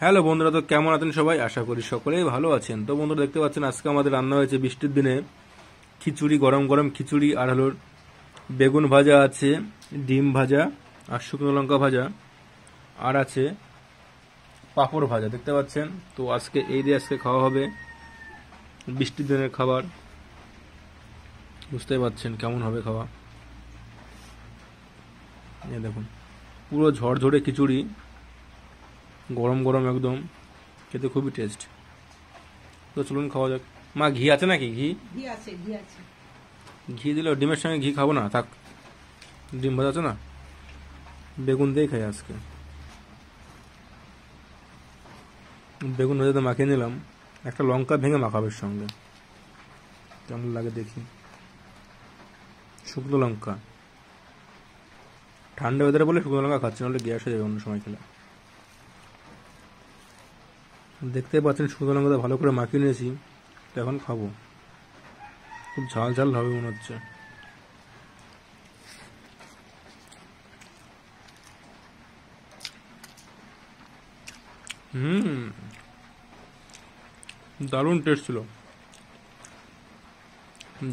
Hello বন্ধুরা, তো কেমন আছেন সবাই? আশা করি সকলেই ভালো আছেন। তো বন্ধুরা, দেখতে পাচ্ছেন আজকে আমাদের রান্না হয়েছে বৃষ্টির দিনে খিচুড়ি, গরম গরম খিচুড়ি, আর হলো বেগুন ভাজা আছে, ডিম ভাজা আর শুকনো লঙ্কা ভাজা, আর আছে পাঁপড় ভাজা। দেখতে পাচ্ছেন, তো আজকে এই দিয়ে আজকে খাওয়া হবে বৃষ্টির দিনের খাবার। বুঝতেই পারছেন কেমন হবে খাওয়া। এই দেখুন, পুরো ঝরঝরে খিচুড়ি, গরম গরম একদম, খেতে খুবই টেস্ট। তো চলুন খাওয়া যাক। মা, ঘি আছে নাকি? ঘি ঘি আছে, ঘি আছে। ঘি দিলে ডিমের সঙ্গে ঘি খাবো না, থাক। ডিম ভাজা আছে না, বেগুন দিয়ে খাই আজকে। বেগুন ভাজাতে মাখিয়ে নিলাম, একটা লঙ্কা ভেঙে মাখাবের সঙ্গে, কেমন লাগে দেখি। শুকনো লঙ্কা, ঠান্ডা ওয়েদারে বলে শুকনো লঙ্কা খাচ্ছি, নাহলে গ্যাস হয়ে যাবে অন্য সময় খেলে। দেখতে পাচ্ছেন শুকনো লঙ্কাটা ভালো করে মাখিয়ে নিয়েছি, এখন খাবো। খুব ঝাল ঝাল হবে মনে হচ্ছে। দারুণ টেস্ট ছিল,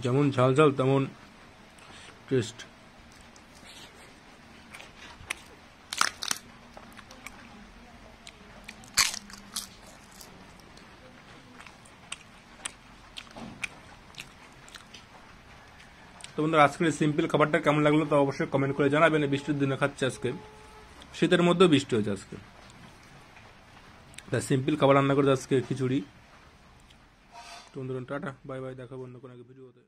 যেমন ঝাল ঝাল তেমন টেস্ট। তো বন্ধুরা, আজকের সিম্পল খাবারটা কেমন লাগলো তা অবশ্যই কমেন্ট করে জানাবেন। বৃষ্টির দিনে খাচ্ছে আজকে, শীতের মধ্যেও বৃষ্টি হয়েছে আজকে, তাই সিম্পল খাবার রান্না করেছে আজকে খিচুড়ি। তো বন্ধুরা, টাটা, বাই বাই, দেখাবো অন্য কোনো ভিডিওতে।